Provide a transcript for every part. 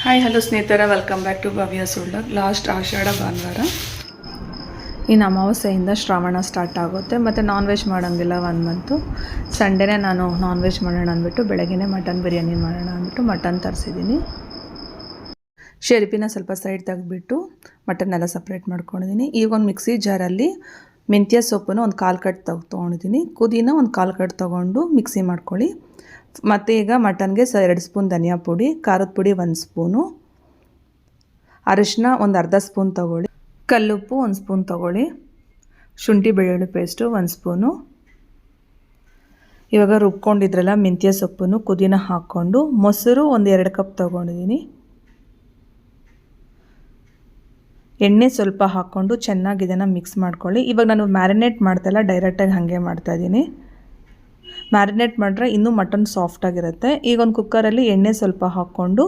Hi hello ಸ್ನೇಹಿತರ, welcome back to Bhavya's vlog. Last ಆಷಾಢ ಭಾನುವಾರ, ಇನ್ನು ಅಮಾವಾಸ್ಯೆಯಿಂದ ಶ್ರಾವಣ ಸ್ಟಾರ್ಟ್ ಆಗುತ್ತೆ. ಮತ್ತು ನಾನ್ ವೆಜ್ ಮಾಡೋಂಗಿಲ್ಲ 1 ಮಂತು. ಸಂಡೇನೇ ನಾನು ನಾನ್ ವೆಜ್ ಮಾಡೋಣ ಅಂದ್ಬಿಟ್ಟು ಬೆಳಗ್ಗೆನೇ ಮಟನ್ ಬಿರಿಯಾನಿ ಮಾಡೋಣ ಅಂದ್ಬಿಟ್ಟು ಮಟನ್ ತರಿಸಿದ್ದೀನಿ. ಶೆರ್ಪಿನ ಸ್ವಲ್ಪ ಸೈಡ್ ತೆಗೆದುಬಿಟ್ಟು ಮಟನ್ನೆಲ್ಲ ಸಪ್ರೇಟ್ ಮಾಡ್ಕೊಂಡಿದ್ದೀನಿ. ಈಗ ಒಂದು ಮಿಕ್ಸಿ ಜಾರಲ್ಲಿ ಮೆಂತ್ಯ ಸೊಪ್ಪನ್ನು ಒಂದು 1/4 ಕಟ್ ತೊಗೊಂಡಿದ್ದೀನಿ. ಪುದೀನ ಒಂದು 1/4 ಕಟ್ ತೊಗೊಂಡು ಮಿಕ್ಸಿ ಮಾಡ್ಕೊಳ್ಳಿ. ಮತ್ತು ಈಗ ಮಟನ್ಗೆ 2 ಸ್ಪೂನ್ ಧನಿಯಾ ಪುಡಿ, ಖಾರದ ಪುಡಿ 1 ಸ್ಪೂನು, ಅರಿಶಿನ ಒಂದು ಅರ್ಧ ಸ್ಪೂನ್ ತೊಗೊಳ್ಳಿ, ಕಲ್ಲುಪ್ಪು 1 ಸ್ಪೂನ್ ತೊಗೊಳ್ಳಿ, ಶುಂಠಿ ಬೆಳ್ಳುಳ್ಳಿ ಪೇಸ್ಟು 1 ಸ್ಪೂನು. ಇವಾಗ ರುಬ್ಕೊಂಡಿದ್ರಲ್ಲ ಮೆಂತ್ಯ ಸೊಪ್ಪನ್ನು ಪುದೀನ ಹಾಕ್ಕೊಂಡು ಮೊಸರು ಒಂದು 2 ಕಪ್ ತೊಗೊಂಡಿದ್ದೀನಿ. ಎಣ್ಣೆ ಸ್ವಲ್ಪ ಹಾಕ್ಕೊಂಡು ಚೆನ್ನಾಗಿ ಇದನ್ನು ಮಿಕ್ಸ್ ಮಾಡ್ಕೊಳ್ಳಿ. ಇವಾಗ ನಾನು ಮ್ಯಾರಿನೇಟ್ ಮಾಡ್ತಾಯಿಲ್ಲ, ಡೈರೆಕ್ಟಾಗಿ ಹಾಗೆ ಮಾಡ್ತಾಯಿದ್ದೀನಿ. ಮ್ಯಾರಿನೇಟ್ ಮಾಡಿದ್ರೆ ಇನ್ನೂ ಮಟನ್ ಸಾಫ್ಟಾಗಿರುತ್ತೆ. ಈಗ ಒಂದು ಕುಕ್ಕರಲ್ಲಿ ಎಣ್ಣೆ ಸ್ವಲ್ಪ ಹಾಕ್ಕೊಂಡು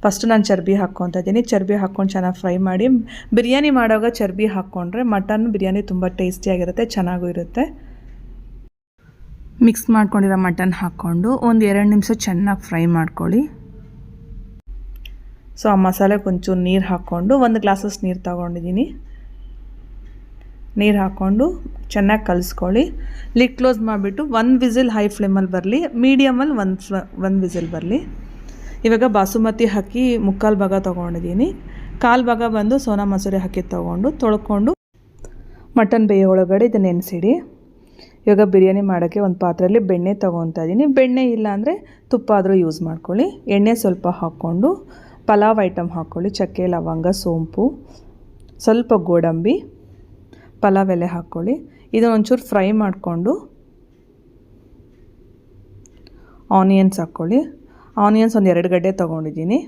ಫಸ್ಟು ನಾನು ಚರ್ಬಿ ಹಾಕ್ಕೊತಾ ಇದ್ದೀನಿ. ಚರ್ಬಿ ಹಾಕ್ಕೊಂಡು ಚೆನ್ನಾಗಿ ಫ್ರೈ ಮಾಡಿ. ಬಿರಿಯಾನಿ ಮಾಡುವಾಗ ಚರ್ಬಿ ಹಾಕ್ಕೊಂಡ್ರೆ ಮಟನ್ ಬಿರಿಯಾನಿ ತುಂಬ ಟೇಸ್ಟಿಯಾಗಿರುತ್ತೆ, ಚೆನ್ನಾಗೂ ಇರುತ್ತೆ. ಮಿಕ್ಸ್ ಮಾಡ್ಕೊಂಡಿರೋ ಮಟನ್ ಹಾಕ್ಕೊಂಡು ಒಂದು 2 ನಿಮಿಷ ಚೆನ್ನಾಗಿ ಫ್ರೈ ಮಾಡ್ಕೊಳ್ಳಿ. ಸೊ ಆ ಮಸಾಲೆಗೆ ಒಂಚೂರು ನೀರು ಹಾಕ್ಕೊಂಡು 1 ಗ್ಲಾಸಸ್ ನೀರು ತೊಗೊಂಡಿದ್ದೀನಿ. ನೀರು ಹಾಕ್ಕೊಂಡು ಚೆನ್ನಾಗಿ ಕಲಿಸ್ಕೊಳ್ಳಿ. ಲಿಡ್ ಕ್ಲೋಸ್ ಮಾಡಿಬಿಟ್ಟು 1 ವಿಸಿಲ್ ಹೈ ಫ್ಲೇಮಲ್ಲಿ ಬರಲಿ, ಮೀಡಿಯಮಲ್ಲಿ 1 ವಿಸಿಲ್ ಬರಲಿ. ಇವಾಗ ಬಾಸುಮತಿ ಅಕ್ಕಿ 3/4 ಭಾಗ ತೊಗೊಂಡಿದ್ದೀನಿ. 1/4 ಭಾಗ ಬಂದು ಸೋನಾ ಮಸೂರಿ ಅಕ್ಕಿ ತೊಳ್ಕೊಂಡು ಮಟನ್ ಬೇಯೋ ಒಳಗಡೆ ಇದನ್ನು ನೆನೆಸಿಡಿ. ಇವಾಗ ಬಿರಿಯಾನಿ ಮಾಡೋಕ್ಕೆ ಒಂದು ಪಾತ್ರೆಯಲ್ಲಿ ಬೆಣ್ಣೆ ತೊಗೊತಾ ಇದ್ದೀನಿ. ಬೆಣ್ಣೆ ಇಲ್ಲ ಅಂದರೆ ತುಪ್ಪ ಆದರೂ ಯೂಸ್ ಮಾಡ್ಕೊಳ್ಳಿ. ಎಣ್ಣೆ ಸ್ವಲ್ಪ ಹಾಕ್ಕೊಂಡು ಪಲಾವ್ ಐಟಮ್ ಹಾಕ್ಕೊಳ್ಳಿ. ಚಕ್ಕೆ, ಲವಂಗ, ಸೋಂಪು, ಸ್ವಲ್ಪ ಗೋಡಂಬಿ, ಪಲಾವ್ ಎಲೆ ಹಾಕ್ಕೊಳ್ಳಿ. ಇದನ್ನು ಒಂಚೂರು ಫ್ರೈ ಮಾಡಿಕೊಂಡು ಆನಿಯನ್ಸ್ ಹಾಕ್ಕೊಳ್ಳಿ. ಆನಿಯನ್ಸ್ ಒಂದು 2 ಗಡ್ಡೆ ತೊಗೊಂಡಿದ್ದೀನಿ.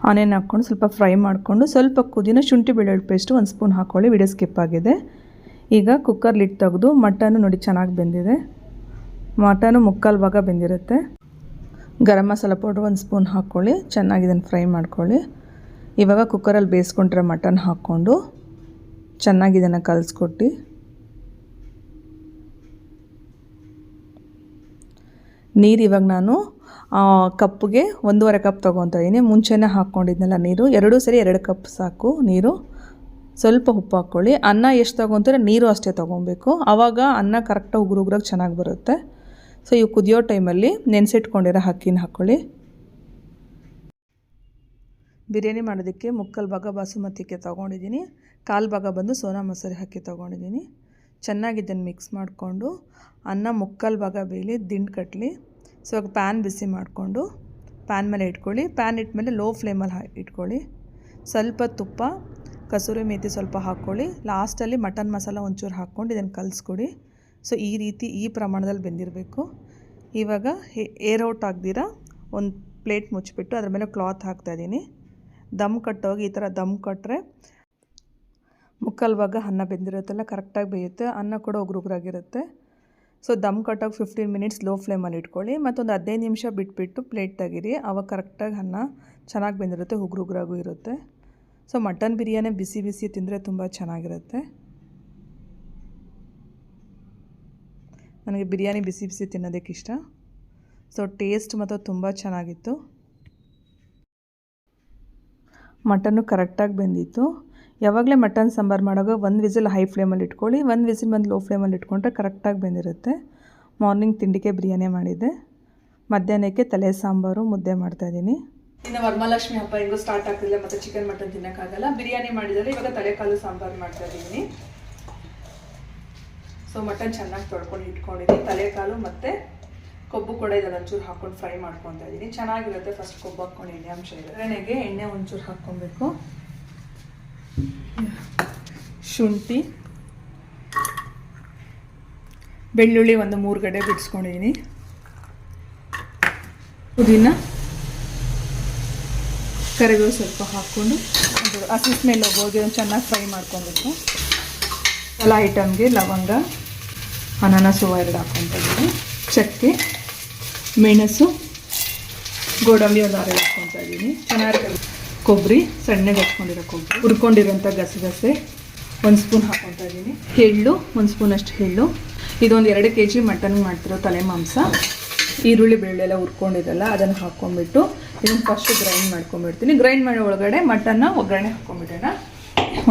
ಆನಿಯನ್ ಹಾಕ್ಕೊಂಡು ಸ್ವಲ್ಪ ಫ್ರೈ ಮಾಡಿಕೊಂಡು ಸ್ವಲ್ಪ ಕುದಿನ ಶುಂಠಿ ಬೆಳ್ಳುಳ್ಳಿ ಪೇಸ್ಟು 1 ಸ್ಪೂನ್ ಹಾಕ್ಕೊಳ್ಳಿ. ವಿಡಿಯೋ ಸ್ಕಿಪ್ ಆಗಿದೆ. ಈಗ ಕುಕ್ಕರ್ ಲಿಡ್ ತೆಗೆದು ಮಟನ್ನು ನೋಡಿ ಚೆನ್ನಾಗಿ ಬೆಂದಿದೆ. ಮಟನು 3/4 ಭಾಗ ಬೆಂದಿರುತ್ತೆ. ಗರಂ ಮಸಾಲ ಪೌಡ್ರ್ 1 ಸ್ಪೂನ್ ಹಾಕ್ಕೊಳ್ಳಿ. ಚೆನ್ನಾಗಿ ಇದನ್ನು ಫ್ರೈ ಮಾಡ್ಕೊಳ್ಳಿ. ಇವಾಗ ಕುಕ್ಕರಲ್ಲಿ ಬೇಯಿಸ್ಕೊಂಡ್ರೆ ಮಟನ್ ಹಾಕ್ಕೊಂಡು ಚೆನ್ನಾಗಿ ಇದನ್ನು ಕಲಿಸ್ಕೊಟ್ಟು ನೀರು ಇವಾಗ ನಾನು ಕಪ್ಗೆ 1.5 ಕಪ್ ತೊಗೊತಾ ಇದ್ದೀನಿ. ಮುಂಚೆನೇ ಹಾಕ್ಕೊಂಡಿದ್ನಲ್ಲ ನೀರು, 2 ಸರಿ 2 ಕಪ್ ಸಾಕು ನೀರು. ಸ್ವಲ್ಪ ಉಪ್ಪು ಹಾಕ್ಕೊಳ್ಳಿ. ಅನ್ನ ಎಷ್ಟು ತೊಗೊತಾರೆ ನೀರು ಅಷ್ಟೇ ತೊಗೊಬೇಕು. ಆವಾಗ ಅನ್ನ ಕರೆಕ್ಟಾಗಿ ಉಗುರಾಗಿ ಚೆನ್ನಾಗಿ ಬರುತ್ತೆ. ಸೊ ಇವು ಕುದಿಯೋ ಟೈಮಲ್ಲಿ ನೆನೆಸಿಟ್ಕೊಂಡಿರೋ ಅಕ್ಕಿನ ಹಾಕ್ಕೊಳ್ಳಿ. ಬಿರಿಯಾನಿ ಮಾಡೋದಕ್ಕೆ 3/4 ಭಾಗ ಬಾಸುಮತಿ ಅಕ್ಕಿ ತೊಗೊಂಡಿದ್ದೀನಿ. 1/4 ಭಾಗ ಬಂದು ಸೋನಾ ಮಸೂರಿ ಅಕ್ಕಿ ತೊಗೊಂಡಿದ್ದೀನಿ. ಚೆನ್ನಾಗಿ ಇದನ್ನು ಮಿಕ್ಸ್ ಮಾಡಿಕೊಂಡು ಅನ್ನ 3/4 ಭಾಗ ಬೇಯಲಿ, ದಿಂಡು ಕಟ್ಟಲಿ. ಸೊ ಇವಾಗ ಪ್ಯಾನ್ ಬಿಸಿ ಮಾಡಿಕೊಂಡು ಪ್ಯಾನ್ ಮೇಲೆ ಇಟ್ಕೊಳ್ಳಿ. ಪ್ಯಾನ್ ಇಟ್ಮೇಲೆ ಲೋ ಫ್ಲೇಮಲ್ಲಿ ಇಟ್ಕೊಳ್ಳಿ. ಸ್ವಲ್ಪ ತುಪ್ಪ, ಕಸೂರಿ ಮೇಥಿ ಸ್ವಲ್ಪ ಹಾಕ್ಕೊಳ್ಳಿ. ಲಾಸ್ಟಲ್ಲಿ ಮಟನ್ ಮಸಾಲ ಒಂಚೂರು ಹಾಕ್ಕೊಂಡು ಇದನ್ನು ಕಲಿಸ್ಕೊಡಿ. ಸೊ ಈ ರೀತಿ ಈ ಪ್ರಮಾಣದಲ್ಲಿ ಬೆಂದಿರಬೇಕು. ಇವಾಗ ಏರ್ ಔಟ್ ಆಗದಿರ ಒಂದು ಪ್ಲೇಟ್ ಮುಚ್ಚಿಬಿಟ್ಟು ಅದ್ರ ಮೇಲೆ ಕ್ಲಾತ್ ಹಾಕ್ತಾಯಿದ್ದೀನಿ. ದಮ್ ಕಟ್ಟೋಗಿ ಈ ಥರ ದಮ್ ಕಟ್ಟರೆ 3/4 ಭಾಗ ಅನ್ನ ಬೆಂದಿರುತ್ತಲ್ಲ, ಕರೆಕ್ಟಾಗಿ ಬೇಯುತ್ತೆ. ಅನ್ನ ಕೂಡ ಉಗುರಾಗಿರುತ್ತೆ. ಸೊ ದಮ್ ಕಟ್ಟೋಗಿ 15 ಮಿನಿಟ್ಸ್ ಲೋ ಫ್ಲೇಮಲ್ಲಿ ಇಟ್ಕೊಳ್ಳಿ. ಮತ್ತೊಂದು 15 ನಿಮಿಷ ಬಿಟ್ಬಿಟ್ಟು ಪ್ಲೇಟ್ ತೆಗೀರಿ. ಆವಾಗ ಕರೆಕ್ಟಾಗಿ ಅನ್ನ ಚೆನ್ನಾಗಿ ಬೆಂದಿರುತ್ತೆ, ಉಗುರಾಗೂ ಇರುತ್ತೆ. ಸೊ ಮಟನ್ ಬಿರಿಯಾನಿ ಬಿಸಿ ಬಿಸಿ ತಿಂದರೆ ತುಂಬ ಚೆನ್ನಾಗಿರುತ್ತೆ. ನನಗೆ ಬಿರಿಯಾನಿ ಬಿಸಿ ಬಿಸಿ ತಿನ್ನೋದಕ್ಕೆ ಇಷ್ಟ. ಸೊ ಟೇಸ್ಟ್ ಮತ್ತು ತುಂಬ ಚೆನ್ನಾಗಿತ್ತು. ಮಟನ್ನು ಕರೆಕ್ಟಾಗಿ ಬೆಂದಿತ್ತು. ಯಾವಾಗಲೇ ಮಟನ್ ಸಾಂಬಾರು ಮಾಡುವಾಗ 1 ವಿಸಿಲ್ ಹೈ ಫ್ಲೇಮಲ್ಲಿ ಇಟ್ಕೊಳ್ಳಿ, 1 ವಿಸಿಲ್ ಬಂದು ಲೋ ಫ್ಲೇಮಲ್ಲಿ ಇಟ್ಕೊಂಡ್ರೆ ಕರೆಕ್ಟಾಗಿ ಬೆಂದಿರುತ್ತೆ. ಮಾರ್ನಿಂಗ್ ತಿಂಡಿಗೆ ಬಿರಿಯಾನಿ ಮಾಡಿದ್ದೆ. ಮಧ್ಯಾಹ್ನಕ್ಕೆ ತಲೆ ಸಾಂಬಾರು, ಮುದ್ದೆ ಮಾಡ್ತಾಯಿದ್ದೀನಿ. ಇನ್ನು ವರಮಹಾಲಕ್ಷ್ಮಿ ಹಬ್ಬ ಹೆಂಗೂ ಸ್ಟಾರ್ಟ್ ಆಗ್ತಿಲ್ಲ, ಮತ್ತು ಚಿಕನ್ ಮಟನ್ ತಿನ್ನೋಕ್ಕಾಗಲ್ಲ. ಬಿರಿಯಾನಿ ಮಾಡಿದರೆ ಇವಾಗ ತಲೆಕಾಲು ಸಾಂಬಾರು ಮಾಡ್ತಾಯಿದ್ದೀನಿ. ಸೊ ಮಟನ್ ಚೆನ್ನಾಗಿ ತೊಳ್ಕೊಂಡು ಇಟ್ಕೊಂಡಿದ್ದೀನಿ. ತಲೆಕಾಲು ಮತ್ತು ಕೊಬ್ಬು ಕೂಡ ಇದನ್ನು ಒಂಚೂರು ಹಾಕ್ಕೊಂಡು ಫ್ರೈ ಮಾಡ್ಕೊತಾ ಇದ್ದೀನಿ. ಚೆನ್ನಾಗಿರುತ್ತೆ. ಫಸ್ಟ್ ಕೊಬ್ಬು ಹಾಕ್ಕೊಂಡು ಎಣ್ಣೆ ಅಂಶ ಇದೆ. ಎಣ್ಣೆಗೆ ಎಣ್ಣೆ ಒಂಚೂರು ಹಾಕ್ಕೊಬೇಕು. ಶುಂಠಿ, ಬೆಳ್ಳುಳ್ಳಿ ಒಂದು 3 ಗಡ್ಡೆ ಬಿಡಿಸ್ಕೊಂಡಿದ್ದೀನಿ. ಪುದೀನ, ಕರಿಬೇವು ಸ್ವಲ್ಪ ಹಾಕ್ಕೊಂಡು ಒಂದು ಹಸಿ ಸ್ಮೆಲ್ ಹೋಗೋಗಿ ಒಂದು ಚೆನ್ನಾಗಿ ಫ್ರೈ ಮಾಡ್ಕೊಬೇಕು. ಎಲ್ಲ ಐಟಮ್ಗೆ ಲವಂಗ, ಅನಾನಸು 2 ಹಾಕ್ಕೊತಾ ಇದ್ದೀನಿ. ಚಕ್ಕೆ, ಮೆಣಸು, ಗೋಡಂಬಿ ಒಂದು 6 ಹಾಕ್ಕೊತಾ ಇದ್ದೀನಿ. ಚೆನ್ನಾಗಿ ಕೊಬ್ಬರಿ, ಸಣ್ಣಗೆ ಹಚ್ಕೊಂಡಿರೋ ಕೊಬ್ಬರಿ, ಹುರ್ಕೊಂಡಿರೋಂಥ ಗಸಗಸೆ 1 ಸ್ಪೂನ್ ಹಾಕ್ಕೊತಾ ಇದ್ದೀನಿ. ಎಳ್ಳು 1 ಸ್ಪೂನಷ್ಟು ಎಳ್ಳು. ಇದೊಂದು 2 kg ಮಟನ್ ಮಾಡ್ತಿರೋ ತಲೆ ಮಾಂಸ. ಈರುಳ್ಳಿ ಬೆಳ್ಳುಳ್ಳಿ ಎಲ್ಲ ಹುರ್ಕೊಂಡಿದ್ದಲ್ಲ ಅದನ್ನು ಹಾಕ್ಕೊಂಡ್ಬಿಟ್ಟು ಇದನ್ನು ಫಸ್ಟ್ ಗ್ರೈಂಡ್ ಮಾಡ್ಕೊಂಡ್ಬಿಡ್ತೀನಿ. ಗ್ರೈಂಡ್ ಮಾಡೋ ಒಳಗಡೆ ಮಟನ್ನ ಒಗ್ಗರಣೆ ಹಾಕ್ಕೊಂಡ್ಬಿಡೋಣ.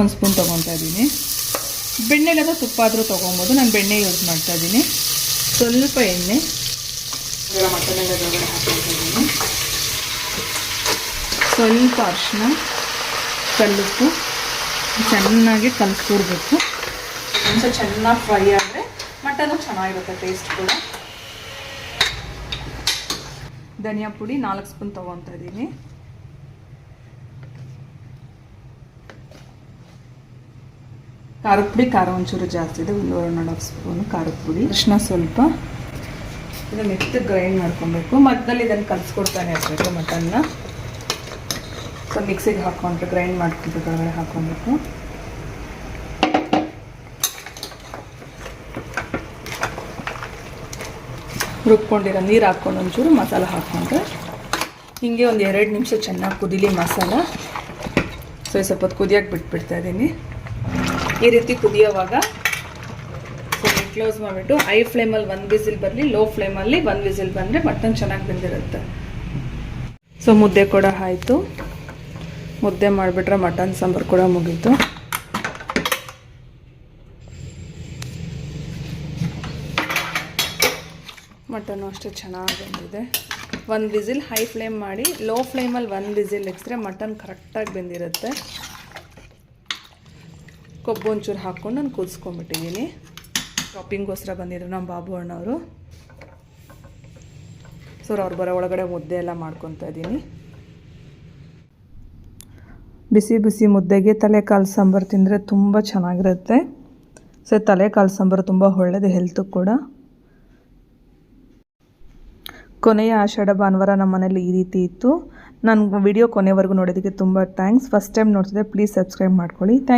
1 ಸ್ಪೂನ್ ತೊಗೊತಾ ಇದ್ದೀನಿ. ಬೆಣ್ಣೆಗಾದ್ರೂ ತುಪ್ಪ ಆದರೂ ತೊಗೊಬೋದು. ನಾನು ಬೆಣ್ಣೆ ಯೂಸ್ ಮಾಡ್ತಾಯಿದ್ದೀನಿ. ಸ್ವಲ್ಪ ಎಣ್ಣೆ ಮಟನ್ನೆಲ್ಲ ಒಳಗಡೆ ಹಾಕ್ಕೊಳ್ತಾ ಇದ್ದೀನಿ. ಸ್ವಲ್ಪ ಅರಿಶಿನ, ಕಲ್ಲುಪ್ಪು ಚೆನ್ನಾಗಿ ಕಲಿಸ್ಕೊಡ್ಬೇಕು. ಒಂದ್ಸಲ ಚೆನ್ನಾಗಿ ಫ್ರೈ ಆದರೆ ಮಟನು ಚೆನ್ನಾಗಿರುತ್ತೆ, ಟೇಸ್ಟ್ ಕೂಡ. ಧನಿಯಾ ಪುಡಿ 4 ಸ್ಪೂನ್ ತೊಗೊತಾ ಇದ್ದೀನಿ. ಖಾರದ ಪುಡಿ, ಖಾರ ಒಂಚೂರು ಜಾಸ್ತಿ ಇದೆ, 1.4 ಸ್ಪೂನು ಖಾರದ ಪುಡಿ. ಅರಿಶಿನ ಸ್ವಲ್ಪ. ಇದನ್ನು ಮೆತ್ತಗೆ ಗ್ರೈಂಡ್ ಮಾಡ್ಕೊಬೇಕು. ಮಧ್ಯದಲ್ಲಿ ಇದನ್ನು ಕಲಿಸ್ಕೊಡ್ತಾನೆ ಇರಬೇಕು ಮಟನ್ನ. ಸೊ ಮಿಕ್ಸಿಗೆ ಹಾಕ್ಕೊಂಡ್ರೆ ಗ್ರೈಂಡ್ ಮಾಡ್ಕೊಂಡು ಒಳಗಡೆ ಹಾಕ್ಕೊಬೇಕು. ರುಬ್ಕೊಂಡಿರೋ ನೀರು ಹಾಕ್ಕೊಂಡು ಒಂಚೂರು ಮಸಾಲ ಹಾಕ್ಕೊಂಡ್ರೆ ಹೀಗೆ ಒಂದು 2 ನಿಮಿಷ ಚೆನ್ನಾಗಿ ಕುದೀಲಿ ಮಸಾಲ. ಸೊ ಸ್ವಲ್ಪ ಹೊತ್ತು ಕುದಿಯೋಕೆ ಬಿಟ್ಬಿಡ್ತಾ ಇದ್ದೀನಿ. ಈ ರೀತಿ ಕುದಿಯೋವಾಗ ಕ್ಲೋಸ್ ಮಾಡಿಬಿಟ್ಟು ಹೈ ಫ್ಲೇಮಲ್ಲಿ 1 ವಿಸಿಲ್ ಬರಲಿ, ಲೋ ಫ್ಲೇಮಲ್ಲಿ 1 ವಿಸಿಲ್ ಬಂದರೆ ಮಟನ್ ಚೆನ್ನಾಗಿ ಬೆಂದಿರುತ್ತೆ. ಸೊ ಮುದ್ದೆ ಕೂಡ ಆಯಿತು. ಮುದ್ದೆ ಮಾಡಿಬಿಟ್ರೆ ಮಟನ್ ಸಾಂಬಾರು ಕೂಡ ಮುಗೀತು. ಮಟನ್ನು ಅಷ್ಟೇ ಚೆನ್ನಾಗಿ ಬಂದಿದೆ. 1 ವಿಸಿಲ್ ಹೈ ಫ್ಲೇಮ್ ಮಾಡಿ, ಲೋ ಫ್ಲೇಮಲ್ಲಿ 1 ವಿಸಿಲ್ ಇಕ್ಕಿದ್ರೆ ಮಟನ್ ಕರೆಕ್ಟಾಗಿ ಬೆಂದಿರುತ್ತೆ. ಕೊಬ್ಬು ಒಂಚೂರು ಹಾಕ್ಕೊಂಡು ನಾನು ಕುದಿಸ್ಕೊಂಡ್ಬಿಟ್ಟಿದ್ದೀನಿ. ಶಾಪಿಂಗೋಸ್ಕರ ಬಂದಿದ್ರು ನಮ್ಮ ಬಾಬು ಅಣ್ಣವರು. ಸೊ ಅವ್ರು ಬರೋ ಒಳಗಡೆ ಮುದ್ದೆ ಎಲ್ಲ ಮಾಡ್ಕೊತಾ ಇದ್ದೀನಿ. ಬಿಸಿ ಬಿಸಿ ಮುದ್ದೆಗೆ ತಲೆಕಾಲು ಸಾಂಬಾರು ತಿಂದರೆ ತುಂಬ ಚೆನ್ನಾಗಿರುತ್ತೆ. ಸೊ ತಲೆಕಾಲು ಸಾಂಬಾರು ತುಂಬ ಒಳ್ಳೆಯದು ಹೆಲ್ತು ಕೂಡ. ಕೊನೆಯ ಆಷಾಢ ಭಾನುವಾರ ನಮ್ಮ ಮನೇಲಿ ಈ ರೀತಿ ಇತ್ತು. ನಾನು ವಿಡಿಯೋ ಕೊನೆವರೆಗೂ ನೋಡೋದಕ್ಕೆ ತುಂಬ ಥ್ಯಾಂಕ್ಸ್. ಫಸ್ಟ್ ಟೈಮ್ ನೋಡ್ತಿದ್ದೆ ಪ್ಲೀಸ್ ಸಬ್ಸ್ಕ್ರೈಬ್ ಮಾಡ್ಕೊಳ್ಳಿ.